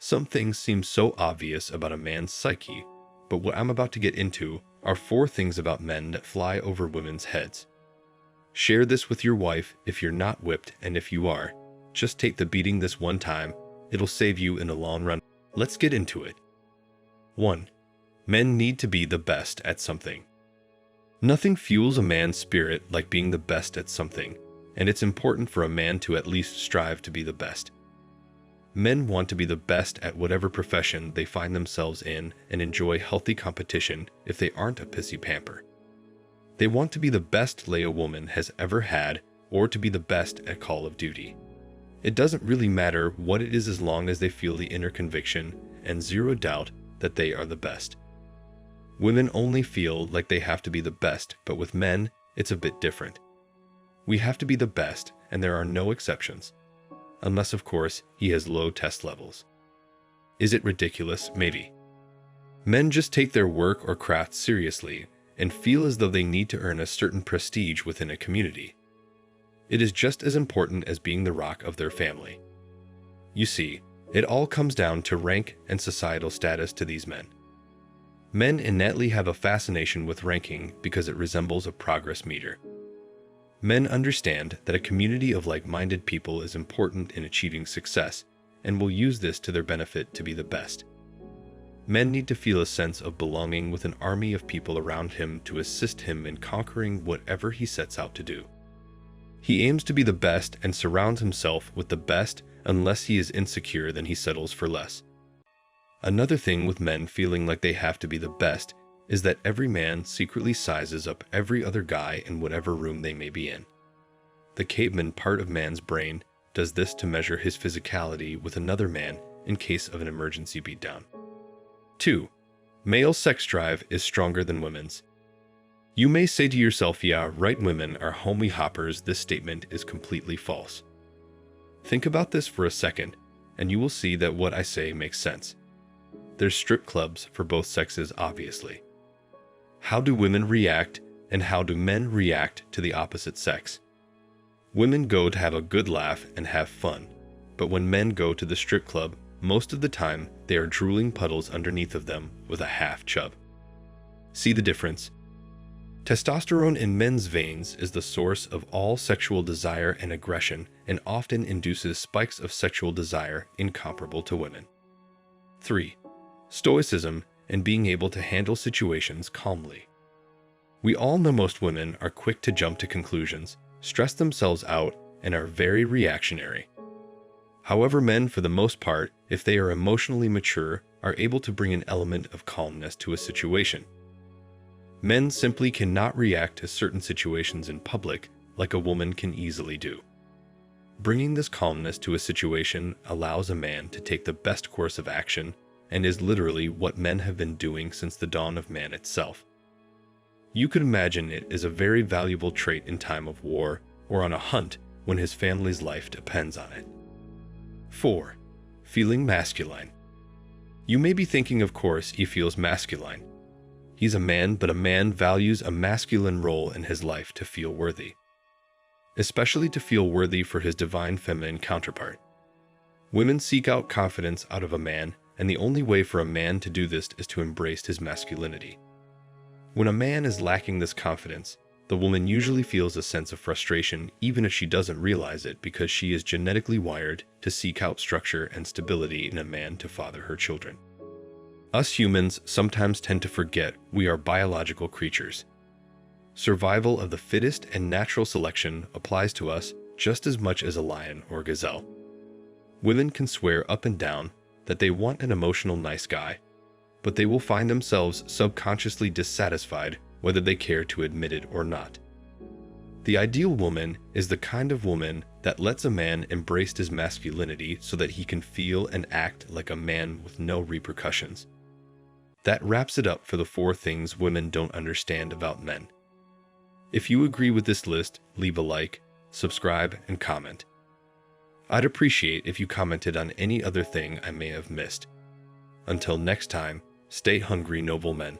Some things seem so obvious about a man's psyche, but what I'm about to get into are 4 things about men that fly over women's heads. Share this with your wife if you're not whipped, and if you are, just take the beating this one time. It'll save you in the long run. Let's get into it. 1. Men need to be the best at something. Nothing fuels a man's spirit like being the best at something, and it's important for a man to at least strive to be the best. Men want to be the best at whatever profession they find themselves in and enjoy healthy competition if they aren't a pissy pamper. They want to be the best lay a woman has ever had, or to be the best at Call of Duty. It doesn't really matter what it is as long as they feel the inner conviction and zero doubt that they are the best. Women only feel like they have to be the best, but with men, it's a bit different. We have to be the best, and there are no exceptions. Unless, of course, he has low test levels. Is it ridiculous? Maybe. Men just take their work or craft seriously and feel as though they need to earn a certain prestige within a community. It is just as important as being the rock of their family. You see, it all comes down to rank and societal status to these men. Men innately have a fascination with ranking because it resembles a progress meter. Men understand that a community of like-minded people is important in achieving success and will use this to their benefit to be the best. Men need to feel a sense of belonging with an army of people around him to assist him in conquering whatever he sets out to do. He aims to be the best and surrounds himself with the best. Unless he is insecure, then he settles for less. Another thing with men feeling like they have to be the best is that every man secretly sizes up every other guy in whatever room they may be in. The caveman part of man's brain does this to measure his physicality with another man in case of an emergency beatdown. 2. Male sex drive is stronger than women's. You may say to yourself, yeah, right, women are homely hoppers. This statement is completely false. Think about this for a second, and you will see that what I say makes sense. There's strip clubs for both sexes, obviously. How do women react, and how do men react to the opposite sex? Women go to have a good laugh and have fun, but when men go to the strip club, most of the time they are drooling puddles underneath of them with a half chub. See the difference? Testosterone in men's veins is the source of all sexual desire and aggression, and often induces spikes of sexual desire incomparable to women. 3. Stoicism and being able to handle situations calmly. We all know most women are quick to jump to conclusions, stress themselves out, and are very reactionary. However, men, for the most part, if they are emotionally mature, are able to bring an element of calmness to a situation. Men simply cannot react to certain situations in public like a woman can easily do. Bringing this calmness to a situation allows a man to take the best course of action and is literally what men have been doing since the dawn of man itself. You could imagine it is a very valuable trait in time of war or on a hunt when his family's life depends on it. 4. Feeling masculine. You may be thinking, of course, he feels masculine. He's a man, but a man values a masculine role in his life to feel worthy, especially to feel worthy for his divine feminine counterpart. Women seek out confidence out of a man, and the only way for a man to do this is to embrace his masculinity. When a man is lacking this confidence, the woman usually feels a sense of frustration even if she doesn't realize it, because she is genetically wired to seek out structure and stability in a man to father her children. Us humans sometimes tend to forget we are biological creatures. Survival of the fittest and natural selection applies to us just as much as a lion or gazelle. Women can swear up and down that they want an emotional nice guy, but they will find themselves subconsciously dissatisfied whether they care to admit it or not. The ideal woman is the kind of woman that lets a man embrace his masculinity so that he can feel and act like a man with no repercussions. That wraps it up for the 4 things women don't understand about men. If you agree with this list, leave a like, subscribe, and comment. I'd appreciate if you commented on any other thing I may have missed. Until next time, stay hungry, noble men.